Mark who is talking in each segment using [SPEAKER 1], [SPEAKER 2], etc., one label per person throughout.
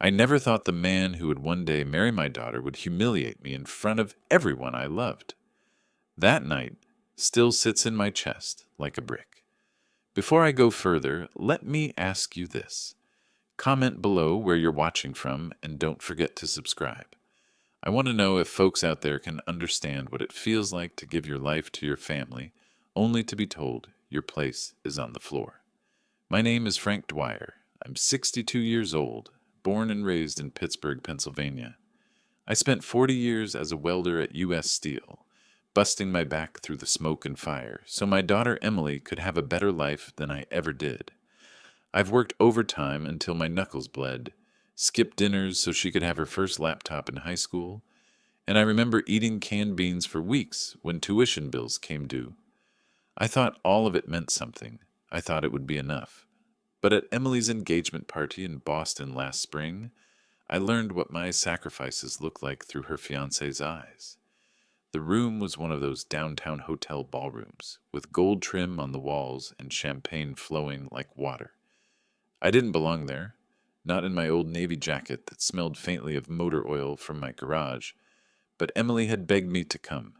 [SPEAKER 1] I never thought the man who would one day marry my daughter would humiliate me in front of everyone I loved. That night still sits in my chest like a brick. Before I go further, let me ask you this. Comment below where you're watching from and don't forget to subscribe. I want to know if folks out there can understand what it feels like to give your life to your family, only to be told your place is on the floor. My name is Frank Dwyer. I'm 62 years old, born and raised in Pittsburgh, Pennsylvania. I spent 40 years as a welder at U.S. Steel, busting my back through the smoke and fire so my daughter Emily could have a better life than I ever did. I've worked overtime until my knuckles bled, skipped dinners so she could have her first laptop in high school, and I remember eating canned beans for weeks when tuition bills came due. I thought all of it meant something. I thought it would be enough. But at Emily's engagement party in Boston last spring, I learned what my sacrifices looked like through her fiancé's eyes. The room was one of those downtown hotel ballrooms, with gold trim on the walls and champagne flowing like water. I didn't belong there, not in my old Navy jacket that smelled faintly of motor oil from my garage, but Emily had begged me to come.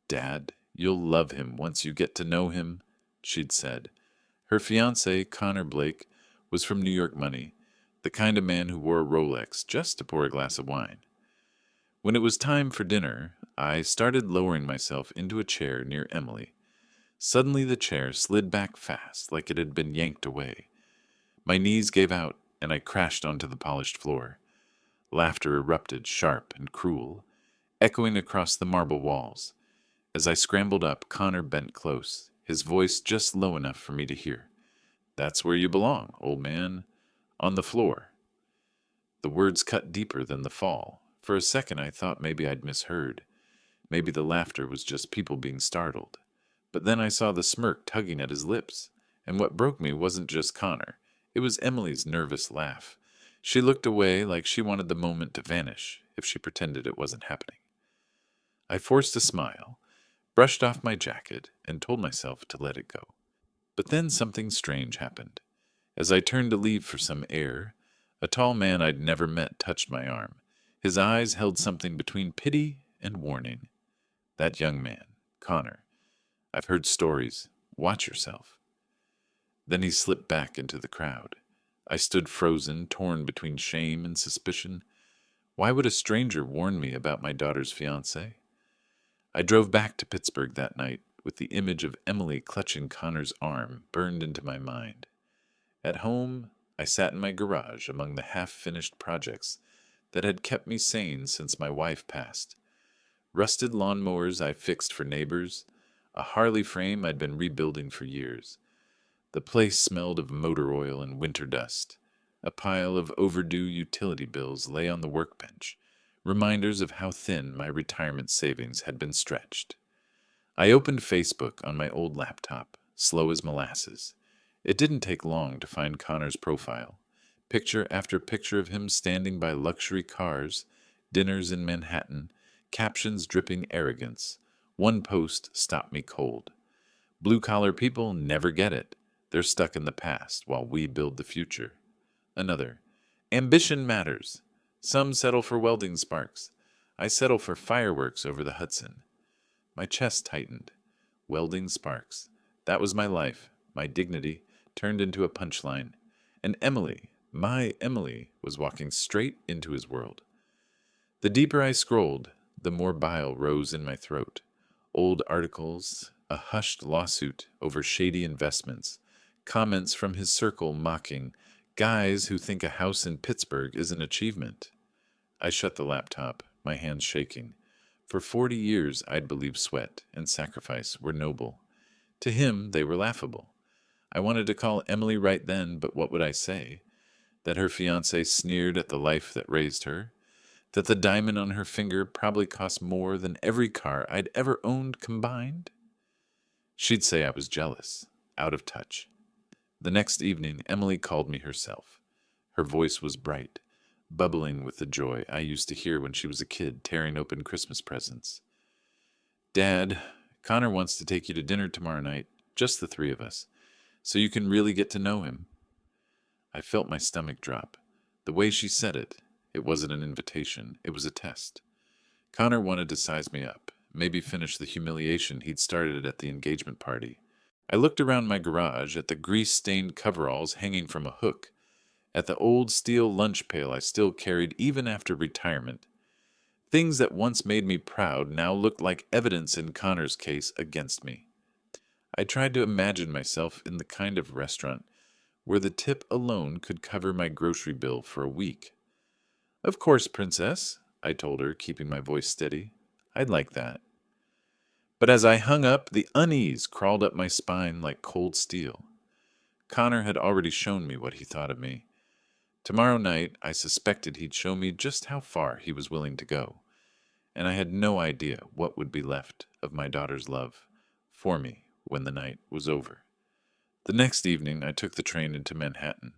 [SPEAKER 1] "Dad, you'll love him once you get to know him," she'd said. Her fiancé, Connor Blake, was from New York money, the kind of man who wore a Rolex just to pour a glass of wine. When it was time for dinner, I started lowering myself into a chair near Emily. Suddenly the chair slid back fast, like it had been yanked away. My knees gave out, and I crashed onto the polished floor. Laughter erupted, sharp and cruel, echoing across the marble walls. As I scrambled up, Connor bent close, his voice just low enough for me to hear. "That's where you belong, old man. On the floor." The words cut deeper than the fall. For a second I thought maybe I'd misheard. Maybe the laughter was just people being startled. But then I saw the smirk tugging at his lips, and what broke me wasn't just Connor. It was Emily's nervous laugh. She looked away like she wanted the moment to vanish if she pretended it wasn't happening. I forced a smile, brushed off my jacket, and told myself to let it go. But then something strange happened. As I turned to leave for some air, a tall man I'd never met touched my arm. His eyes held something between pity and warning. "That young man, Connor. I've heard stories. Watch yourself." Then he slipped back into the crowd. I stood frozen, torn between shame and suspicion. Why would a stranger warn me about my daughter's fiancé? I drove back to Pittsburgh that night with the image of Emily clutching Connor's arm burned into my mind. At home, I sat in my garage among the half-finished projects that had kept me sane since my wife passed. Rusted lawnmowers I fixed for neighbors, a Harley frame I'd been rebuilding for years. The place smelled of motor oil and winter dust. A pile of overdue utility bills lay on the workbench, reminders of how thin my retirement savings had been stretched. I opened Facebook on my old laptop, slow as molasses. It didn't take long to find Connor's profile. Picture after picture of him standing by luxury cars, dinners in Manhattan, captions dripping arrogance. One post stopped me cold. "Blue-collar people never get it. They're stuck in the past while we build the future." Another, "Ambition matters. Some settle for welding sparks. I settle for fireworks over the Hudson." My chest tightened. Welding sparks. That was my life, my dignity, turned into a punchline. And Emily, my Emily, was walking straight into his world. The deeper I scrolled, the more bile rose in my throat. Old articles, a hushed lawsuit over shady investments, comments from his circle mocking, guys who think a house in Pittsburgh is an achievement. I shut the laptop, my hands shaking. For 40 years I'd believed sweat and sacrifice were noble. To him, they were laughable. I wanted to call Emily right then, but what would I say? That her fiancé sneered at the life that raised her? That the diamond on her finger probably cost more than every car I'd ever owned combined? She'd say I was jealous, out of touch. The next evening, Emily called me herself. Her voice was bright, bubbling with the joy I used to hear when she was a kid tearing open Christmas presents. "Dad, Connor wants to take you to dinner tomorrow night, just the three of us, so you can really get to know him." I felt my stomach drop. The way she said it, it wasn't an invitation, it was a test. Connor wanted to size me up, maybe finish the humiliation he'd started at the engagement party. I looked around my garage at the grease-stained coveralls hanging from a hook, at the old steel lunch pail I still carried even after retirement. Things that once made me proud now looked like evidence in Connor's case against me. I tried to imagine myself in the kind of restaurant where the tip alone could cover my grocery bill for a week. "Of course, Princess," I told her, keeping my voice steady. "I'd like that." But as I hung up, the unease crawled up my spine like cold steel. Connor had already shown me what he thought of me. Tomorrow night, I suspected he'd show me just how far he was willing to go, and I had no idea what would be left of my daughter's love for me when the night was over. The next evening, I took the train into Manhattan,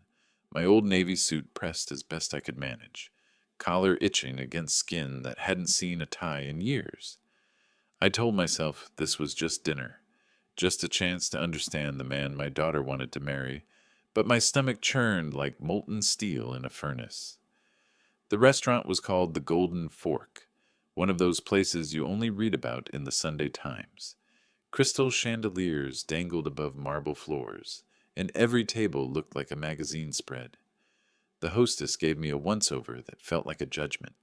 [SPEAKER 1] my old Navy suit pressed as best I could manage, collar itching against skin that hadn't seen a tie in years. I told myself this was just dinner, just a chance to understand the man my daughter wanted to marry, but my stomach churned like molten steel in a furnace. The restaurant was called the Golden Fork, one of those places you only read about in the Sunday Times. Crystal chandeliers dangled above marble floors, and every table looked like a magazine spread. The hostess gave me a once-over that felt like a judgment.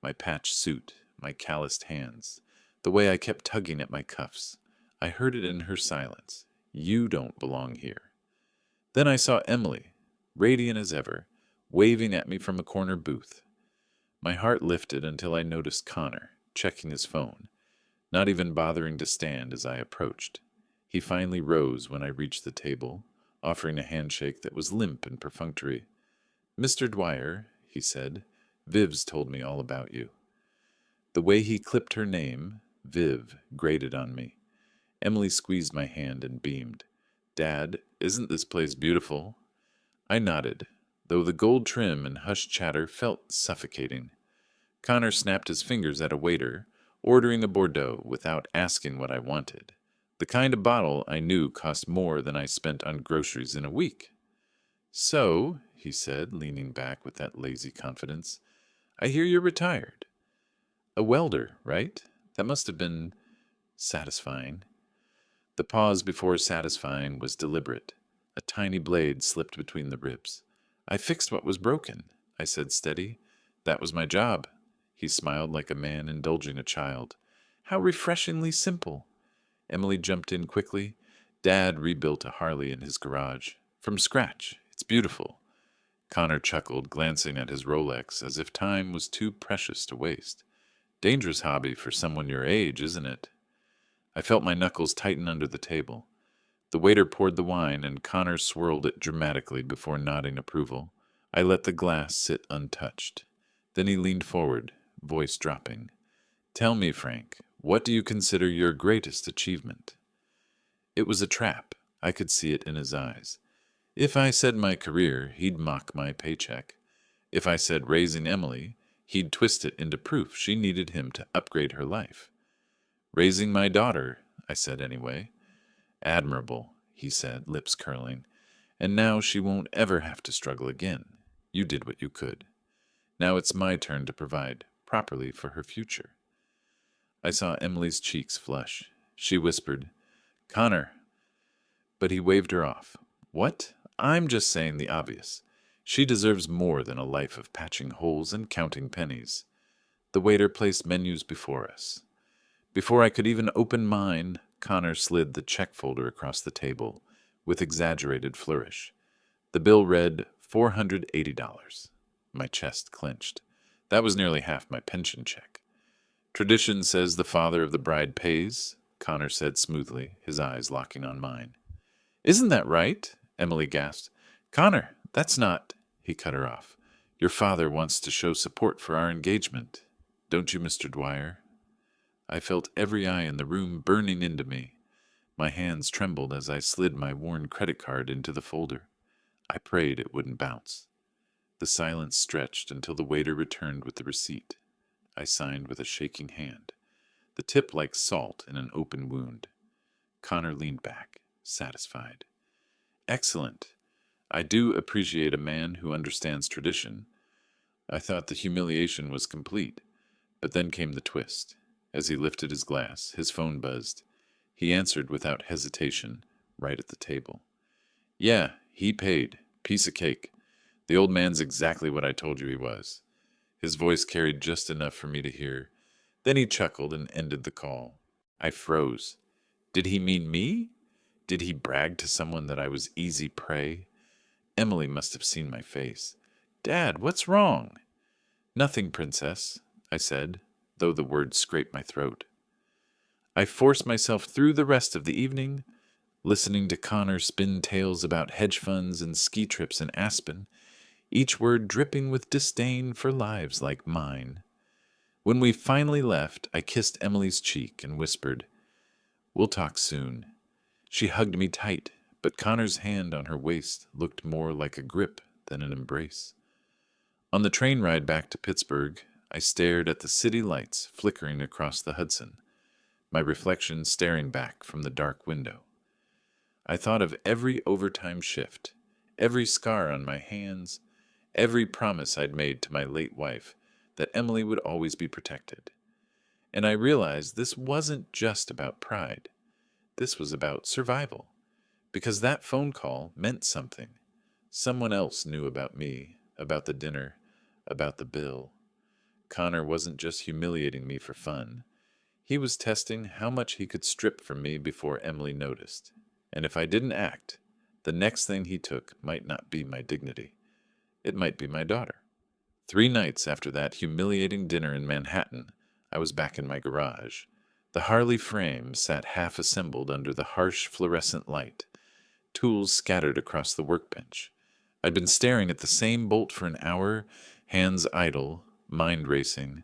[SPEAKER 1] My patched suit, my calloused hands, the way I kept tugging at my cuffs. I heard it in her silence. "You don't belong here." Then I saw Emily, radiant as ever, waving at me from a corner booth. My heart lifted until I noticed Connor, checking his phone, not even bothering to stand as I approached. He finally rose when I reached the table, offering a handshake that was limp and perfunctory. "Mr. Dwyer," he said, "Viv's told me all about you." The way he clipped her name, Viv, grated on me. Emily squeezed my hand and beamed. "Dad, isn't this place beautiful?" I nodded, though the gold trim and hushed chatter felt suffocating. Connor snapped his fingers at a waiter, ordering a Bordeaux without asking what I wanted. The kind of bottle I knew cost more than I spent on groceries in a week. "So," he said, leaning back with that lazy confidence, "I hear you're retired. A welder, right? That must have been satisfying." The pause before satisfying was deliberate. A tiny blade slipped between the ribs. "I fixed what was broken," I said steady. "That was my job." He smiled like a man indulging a child. "How refreshingly simple." Emily jumped in quickly. "Dad rebuilt a Harley in his garage. From scratch. It's beautiful." Connor chuckled, glancing at his Rolex as if time was too precious to waste. "Dangerous hobby for someone your age, isn't it?" I felt my knuckles tighten under the table. The waiter poured the wine, and Connor swirled it dramatically before nodding approval. I let the glass sit untouched. Then he leaned forward, voice dropping. "Tell me, Frank, what do you consider your greatest achievement?" It was a trap. I could see it in his eyes. If I said my career, he'd mock my paycheck. If I said raising Emily, he'd twist it into proof she needed him to upgrade her life. "Raising my daughter," I said anyway. "Admirable," he said, lips curling. "And now she won't ever have to struggle again. You did what you could. Now it's my turn to provide, properly, for her future." I saw Emily's cheeks flush. She whispered, "Connor." But he waved her off. "What? I'm just saying the obvious. She deserves more than a life of patching holes and counting pennies." The waiter placed menus before us. Before I could even open mine, Connor slid the check folder across the table with exaggerated flourish. The bill read $480. My chest clenched. That was nearly half my pension check. "Tradition says the father of the bride pays," Connor said smoothly, his eyes locking on mine. "Isn't that right?" Emily gasped. "Connor, that's not—" He cut her off. "Your father wants to show support for our engagement. Don't you, Mr. Dwyer?" I felt every eye in the room burning into me. My hands trembled as I slid my worn credit card into the folder. I prayed it wouldn't bounce. The silence stretched until the waiter returned with the receipt. I signed with a shaking hand, the tip like salt in an open wound. Connor leaned back, satisfied. "Excellent. I do appreciate a man who understands tradition. I thought the humiliation was complete, but then came the twist. As he lifted his glass, his phone buzzed. He answered without hesitation, right at the table. Yeah, he paid. Piece of cake. The old man's exactly what I told you he was. His voice carried just enough for me to hear. Then he chuckled and ended the call. I froze. Did he mean me? Did he brag to someone that I was easy prey? Emily must have seen my face. Dad, what's wrong? Nothing, Princess, I said, though the words scraped my throat. I forced myself through the rest of the evening, listening to Connor spin tales about hedge funds and ski trips in Aspen, each word dripping with disdain for lives like mine. When we finally left, I kissed Emily's cheek and whispered, We'll talk soon. She hugged me tight, but Connor's hand on her waist looked more like a grip than an embrace. On the train ride back to Pittsburgh, I stared at the city lights flickering across the Hudson, my reflection staring back from the dark window. I thought of every overtime shift, every scar on my hands, every promise I'd made to my late wife that Emily would always be protected. And I realized this wasn't just about pride. This was about survival. Because that phone call meant something. Someone else knew about me, about the dinner, about the bill. Connor wasn't just humiliating me for fun. He was testing how much he could strip from me before Emily noticed. And if I didn't act, the next thing he took might not be my dignity. It might be my daughter. 3 nights after that humiliating dinner in Manhattan, I was back in my garage. The Harley frame sat half assembled under the harsh fluorescent light, tools scattered across the workbench. I'd been staring at the same bolt for an hour, hands idle, mind racing.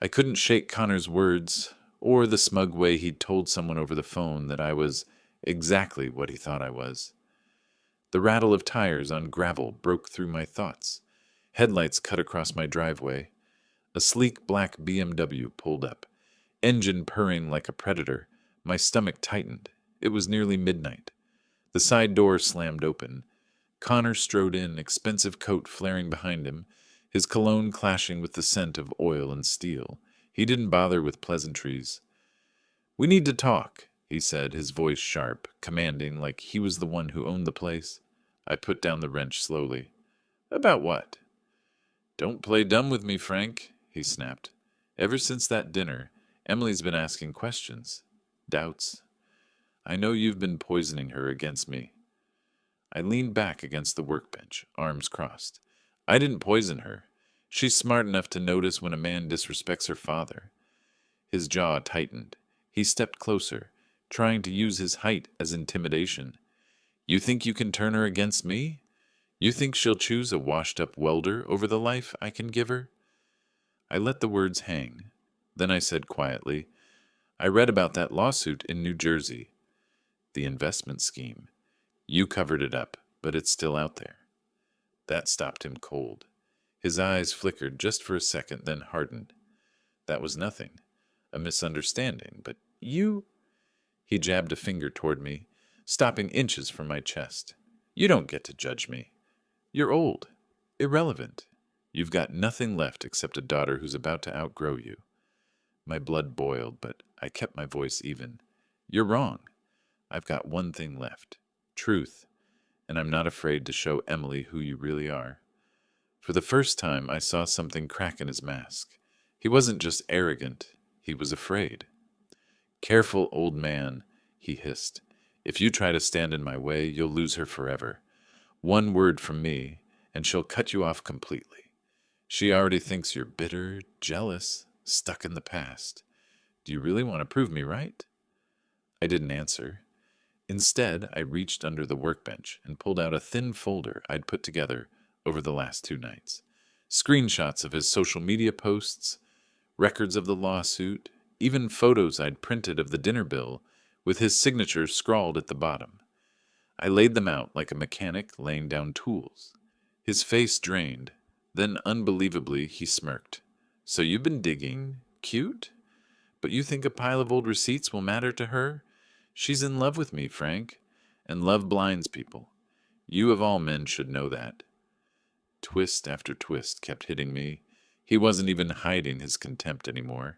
[SPEAKER 1] I couldn't shake Connor's words, or the smug way he'd told someone over the phone that I was exactly what he thought I was. The rattle of tires on gravel broke through my thoughts. Headlights cut across my driveway. A sleek black BMW pulled up, engine purring like a predator. My stomach tightened. It was nearly midnight. The side door slammed open. Connor strode in, expensive coat flaring behind him, his cologne clashing with the scent of oil and steel. He didn't bother with pleasantries. We need to talk, he said, his voice sharp, commanding, like he was the one who owned the place. I put down the wrench slowly. About what? Don't play dumb with me, Frank, he snapped. Ever since that dinner, Emily's been asking questions, doubts. I know you've been poisoning her against me. I leaned back against the workbench, arms crossed. I didn't poison her. She's smart enough to notice when a man disrespects her father. His jaw tightened. He stepped closer, trying to use his height as intimidation. You think you can turn her against me? You think she'll choose a washed-up welder over the life I can give her? I let the words hang. Then I said quietly, I read about that lawsuit in New Jersey. The investment scheme. You covered it up, but it's still out there. That stopped him cold. His eyes flickered just for a second, then hardened. That was nothing. A misunderstanding, but you... He jabbed a finger toward me, stopping inches from my chest. You don't get to judge me. You're old, irrelevant. You've got nothing left except a daughter who's about to outgrow you. My blood boiled, but I kept my voice even. You're wrong. I've got one thing left. Truth. And I'm not afraid to show Emily who you really are. For the first time, I saw something crack in his mask. He wasn't just arrogant. He was afraid. Careful, old man, he hissed. If you try to stand in my way, you'll lose her forever. One word from me, and she'll cut you off completely. She already thinks you're bitter, jealous, stuck in the past. Do you really want to prove me right? I didn't answer. Instead, I reached under the workbench and pulled out a thin folder I'd put together over the last 2 nights. Screenshots of his social media posts, records of the lawsuit, even photos I'd printed of the dinner bill with his signature scrawled at the bottom. I laid them out like a mechanic laying down tools. His face drained. Then, unbelievably, he smirked. So you've been digging? Cute? But you think a pile of old receipts will matter to her? She's in love with me, Frank. And love blinds people. You of all men should know that. Twist after twist kept hitting me. He wasn't even hiding his contempt anymore.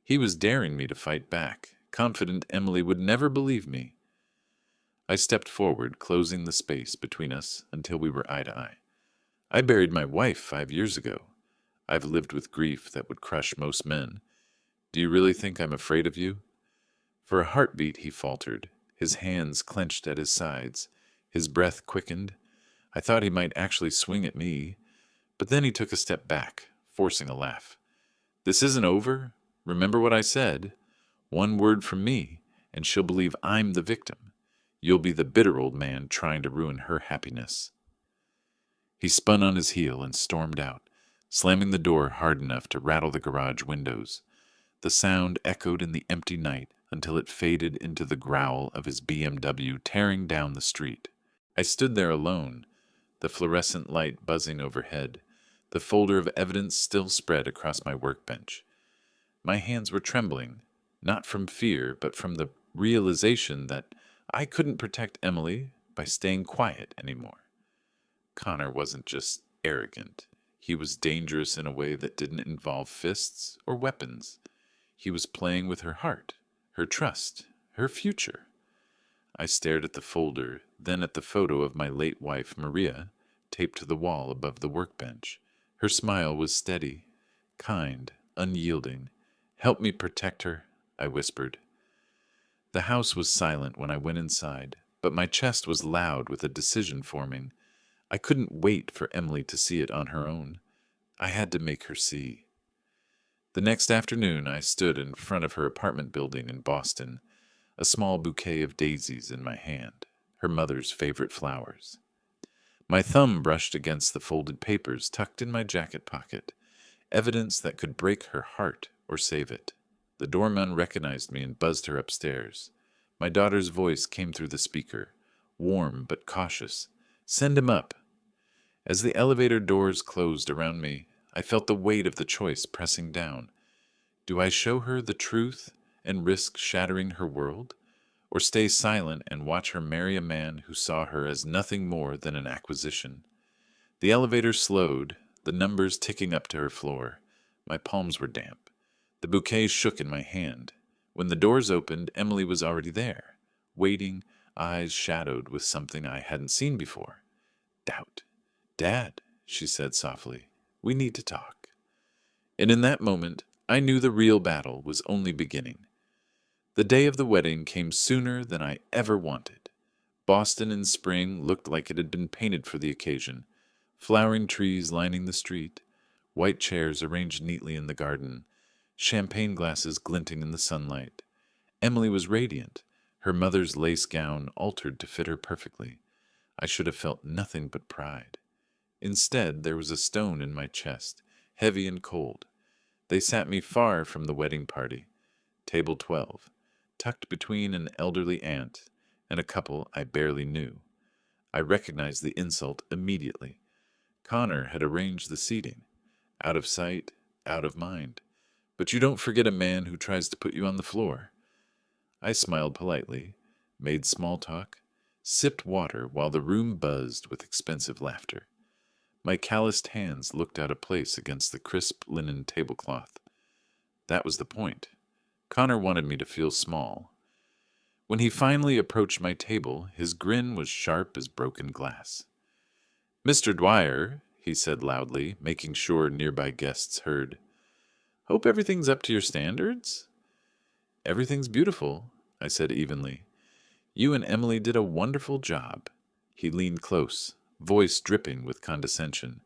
[SPEAKER 1] He was daring me to fight back, confident Emily would never believe me. I stepped forward, closing the space between us until we were eye to eye. I buried my wife 5 years ago. I've lived with grief that would crush most men. Do you really think I'm afraid of you? For a heartbeat, he faltered, his hands clenched at his sides, his breath quickened. I thought he might actually swing at me, but then he took a step back, forcing a laugh. This isn't over. Remember what I said. One word from me, and she'll believe I'm the victim. You'll be the bitter old man trying to ruin her happiness. He spun on his heel and stormed out, slamming the door hard enough to rattle the garage windows. The sound echoed in the empty night until it faded into the growl of his BMW tearing down the street. I stood there alone, the fluorescent light buzzing overhead, the folder of evidence still spread across my workbench. My hands were trembling, not from fear, but from the realization that I couldn't protect Emily by staying quiet anymore. Connor wasn't just arrogant. He was dangerous in a way that didn't involve fists or weapons. He was playing with her heart, her trust, her future. I stared at the folder, then at the photo of my late wife, Maria, taped to the wall above the workbench. Her smile was steady, kind, unyielding. "Help me protect her," I whispered. The house was silent when I went inside, but my chest was loud with a decision forming. I couldn't wait for Emily to see it on her own. I had to make her see. The next afternoon, I stood in front of her apartment building in Boston, a small bouquet of daisies in my hand, her mother's favorite flowers. My thumb brushed against the folded papers tucked in my jacket pocket, evidence that could break her heart or save it. The doorman recognized me and buzzed her upstairs. My daughter's voice came through the speaker, warm but cautious. "Send him up." As the elevator doors closed around me, I felt the weight of the choice pressing down. Do I show her the truth and risk shattering her world? Or stay silent and watch her marry a man who saw her as nothing more than an acquisition? The elevator slowed, the numbers ticking up to her floor. My palms were damp. The bouquet shook in my hand. When the doors opened, Emily was already there, waiting, eyes shadowed with something I hadn't seen before. Doubt. "Dad," she said softly, "we need to talk." And in that moment, I knew the real battle was only beginning. The day of the wedding came sooner than I ever wanted. Boston in spring looked like it had been painted for the occasion. Flowering trees lining the street, white chairs arranged neatly in the garden, champagne glasses glinting in the sunlight. Emily was radiant, her mother's lace gown altered to fit her perfectly. I should have felt nothing but pride. Instead, there was a stone in my chest, heavy and cold. They sat me far from the wedding party, table 12, tucked between an elderly aunt and a couple I barely knew. I recognized the insult immediately. Connor had arranged the seating. Out of sight, out of mind. But you don't forget a man who tries to put you on the floor. I smiled politely, made small talk, sipped water while the room buzzed with expensive laughter. My calloused hands looked out of place against the crisp linen tablecloth. That was the point. Connor wanted me to feel small. When he finally approached my table, his grin was sharp as broken glass. "Mr. Dwyer," he said loudly, making sure nearby guests heard. "Hope everything's up to your standards?" "Everything's beautiful," I said evenly. "You and Emily did a wonderful job." He leaned close, voice dripping with condescension.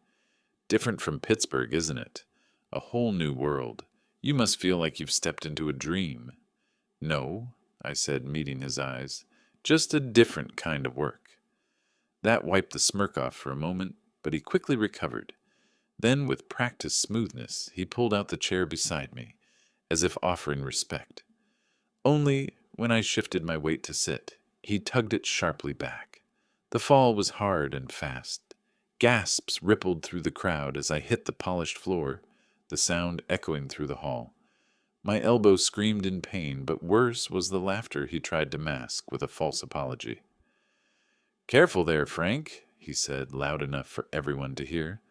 [SPEAKER 1] "Different from Pittsburgh, isn't it? A whole new world. You must feel like you've stepped into a dream." "No," I said, meeting his eyes. "Just a different kind of work." That wiped the smirk off for a moment, but he quickly recovered. Then, with practiced smoothness, he pulled out the chair beside me, as if offering respect. Only, when I shifted my weight to sit, he tugged it sharply back. The fall was hard and fast. Gasps rippled through the crowd as I hit the polished floor, the sound echoing through the hall. My elbow screamed in pain, but worse was the laughter he tried to mask with a false apology. "Careful there, Frank," he said, loud enough for everyone to hear.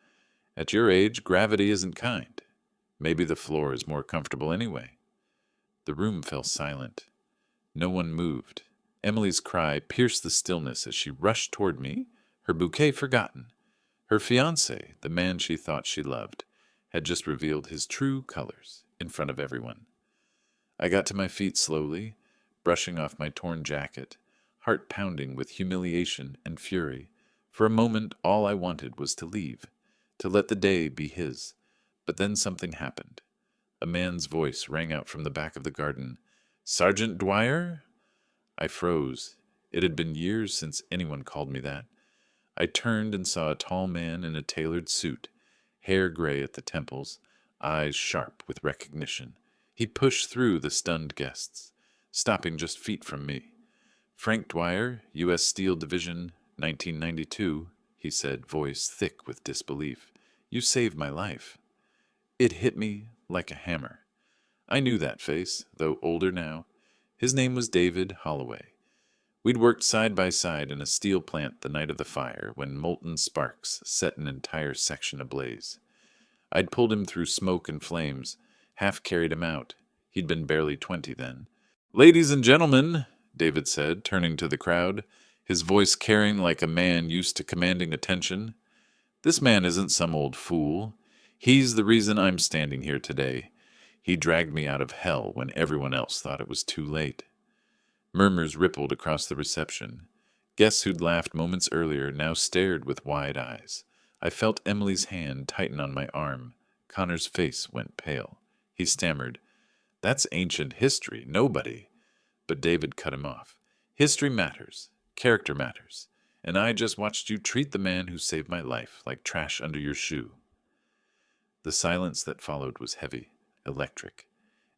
[SPEAKER 1] At your age, gravity isn't kind. Maybe the floor is more comfortable anyway. The room fell silent. No one moved. Emily's cry pierced the stillness as she rushed toward me, her bouquet forgotten. Her fiancé, the man she thought she loved, had just revealed his true colors in front of everyone. I got to my feet slowly, brushing off my torn jacket, heart pounding with humiliation and fury. For a moment, all I wanted was to leave, to let the day be his. But then something happened. A man's voice rang out from the back of the garden. "Sergeant Dwyer?" I froze. It had been years since anyone called me that. I turned and saw a tall man in a tailored suit, hair gray at the temples, eyes sharp with recognition. He pushed through the stunned guests, stopping just feet from me. "Frank Dwyer, U.S. Steel Division, 1992, he said, voice thick with disbelief. "You saved my life." It hit me like a hammer. I knew that face, though older now. His name was David Holloway. We'd worked side by side in a steel plant the night of the fire when molten sparks set an entire section ablaze. I'd pulled him through smoke and flames, half carried him out. He'd been barely 20 then. "Ladies and gentlemen," David said, turning to the crowd, his voice carrying like a man used to commanding attention. "This man isn't some old fool. He's the reason I'm standing here today. He dragged me out of hell when everyone else thought it was too late." Murmurs rippled across the reception. Guests who'd laughed moments earlier now stared with wide eyes. I felt Emily's hand tighten on my arm. Connor's face went pale. He stammered, "That's ancient history. Nobody." But David cut him off. "History matters. Character matters. And I just watched you treat the man who saved my life like trash under your shoe." The silence that followed was heavy, electric.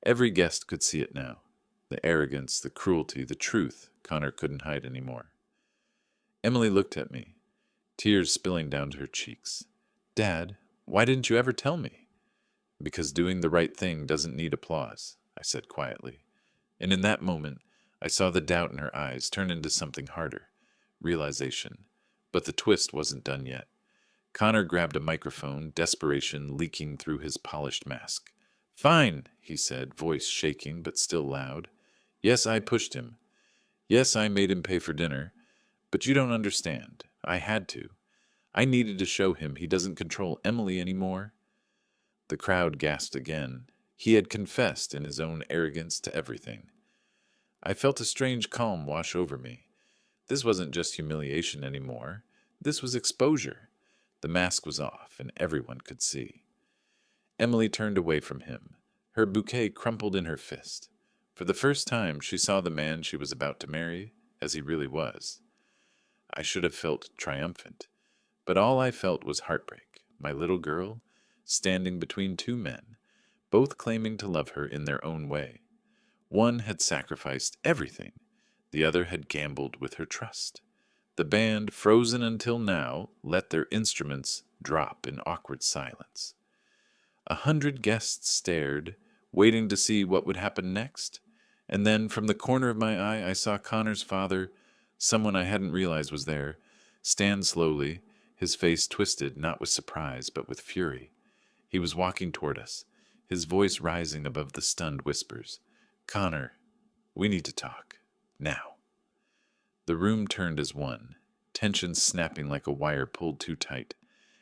[SPEAKER 1] Every guest could see it now. The arrogance, the cruelty, the truth Connor couldn't hide anymore. Emily looked at me, tears spilling down to her cheeks. "Dad, why didn't you ever tell me?" "Because doing the right thing doesn't need applause," I said quietly. And in that moment, I saw the doubt in her eyes turn into something harder, realization. But the twist wasn't done yet. Connor grabbed a microphone, desperation leaking through his polished mask. "Fine," he said, voice shaking but still loud. "Yes, I pushed him. Yes, I made him pay for dinner. But you don't understand. I had to. I needed to show him he doesn't control Emily anymore." The crowd gasped again. He had confessed in his own arrogance to everything. I felt a strange calm wash over me. This wasn't just humiliation anymore. This was exposure. The mask was off, and everyone could see. Emily turned away from him. Her bouquet crumpled in her fist. For the first time, she saw the man she was about to marry as he really was. I should have felt triumphant, but all I felt was heartbreak. My little girl, standing between two men, both claiming to love her in their own way. One had sacrificed everything. The other had gambled with her trust. The band, frozen until now, let their instruments drop in awkward silence. 100 guests stared, waiting to see what would happen next. And then, from the corner of my eye, I saw Connor's father, someone I hadn't realized was there, stand slowly, his face twisted, not with surprise, but with fury. He was walking toward us, his voice rising above the stunned whispers. "Connor, we need to talk. Now." The room turned as one, tension snapping like a wire pulled too tight,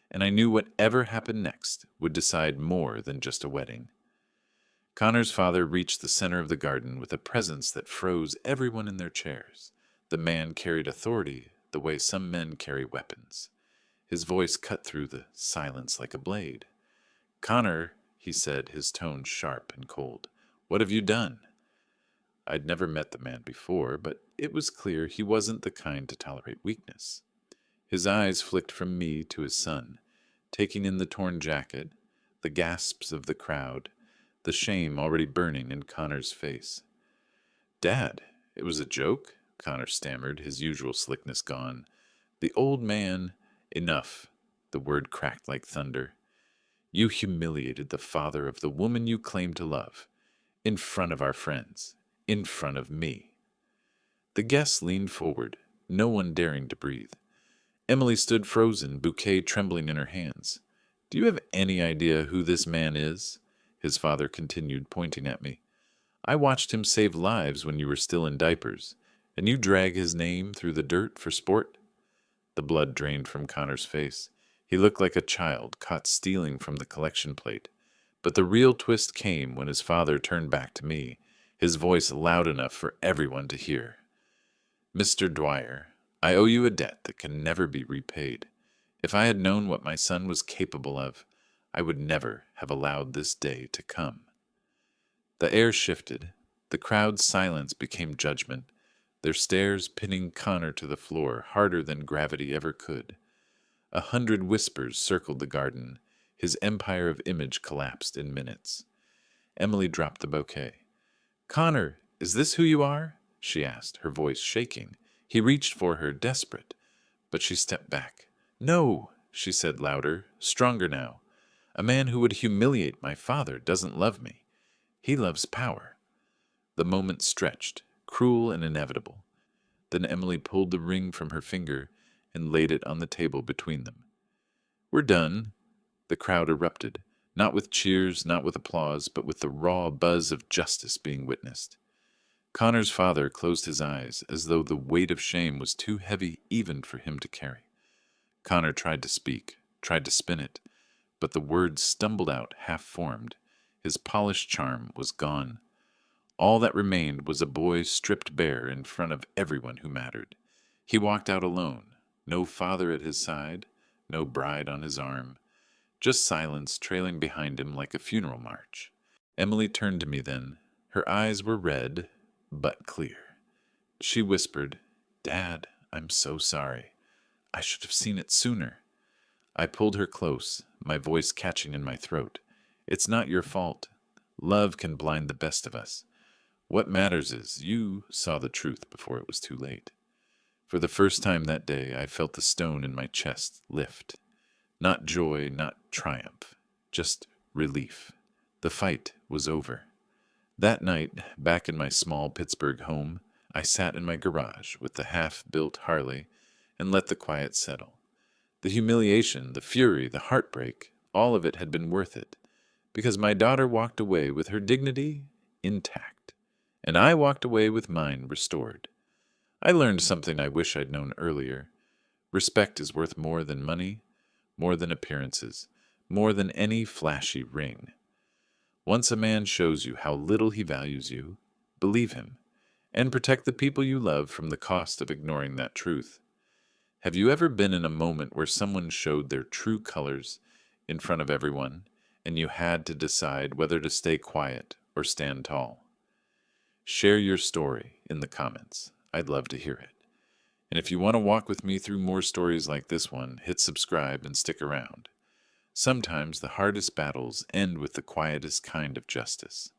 [SPEAKER 1] and I knew whatever happened next would decide more than just a wedding. Connor's father reached the center of the garden with a presence that froze everyone in their chairs. The man carried authority the way some men carry weapons. His voice cut through the silence like a blade. "Connor," he said, his tone sharp and cold, "what have you done?" I'd never met the man before, but it was clear he wasn't the kind to tolerate weakness. His eyes flicked from me to his son, taking in the torn jacket, the gasps of the crowd, the shame already burning in Connor's face. "Dad, it was a joke?" Connor stammered, his usual slickness gone. The old man— "Enough." The word cracked like thunder. "You humiliated the father of the woman you claim to love. In front of our friends. In front of me." The guests leaned forward, no one daring to breathe. Emily stood frozen, bouquet trembling in her hands. Do you have any idea who this man is? His father continued, pointing at me. I watched him save lives when you were still in diapers, and you drag his name through the dirt for sport? The blood drained from Connor's face. He looked like a child caught stealing from the collection plate. But the real twist came when his father turned back to me, his voice loud enough for everyone to hear. Mr. Dwyer, I owe you a debt that can never be repaid. If I had known what my son was capable of, I would never have allowed this day to come. The air shifted. The crowd's silence became judgment, their stares pinning Connor to the floor harder than gravity ever could. 100 whispers circled the garden. His empire of image collapsed in minutes. Emily dropped the bouquet. Connor, is this who you are? She asked, her voice shaking. He reached for her, desperate, but she stepped back. No, she said louder, stronger now. A man who would humiliate my father doesn't love me. He loves power. The moment stretched, cruel and inevitable. Then Emily pulled the ring from her finger and laid it on the table between them. We're done. The crowd erupted, not with cheers, not with applause, but with the raw buzz of justice being witnessed. Connor's father closed his eyes as though the weight of shame was too heavy even for him to carry. Connor tried to speak, tried to spin it, but the words stumbled out half-formed. His polished charm was gone. All that remained was a boy stripped bare in front of everyone who mattered. He walked out alone, no father at his side, no bride on his arm, just silence trailing behind him like a funeral march. Emily turned to me then. Her eyes were red, but clear. She whispered, Dad, I'm so sorry. I should have seen it sooner. I pulled her close, my voice catching in my throat. It's not your fault. Love can blind the best of us. What matters is you saw the truth before it was too late. For the first time that day, I felt the stone in my chest lift. Not joy, not triumph, just relief. The fight was over. That night, back in my small Pittsburgh home, I sat in my garage with the half-built Harley and let the quiet settle. The humiliation, the fury, the heartbreak, all of it had been worth it, because my daughter walked away with her dignity intact, and I walked away with mine restored. I learned something I wish I'd known earlier. Respect is worth more than money, more than appearances, more than any flashy ring. Once a man shows you how little he values you, believe him, and protect the people you love from the cost of ignoring that truth. Have you ever been in a moment where someone showed their true colors in front of everyone, and you had to decide whether to stay quiet or stand tall? Share your story in the comments. I'd love to hear it. And if you want to walk with me through more stories like this one, hit subscribe and stick around. Sometimes the hardest battles end with the quietest kind of justice.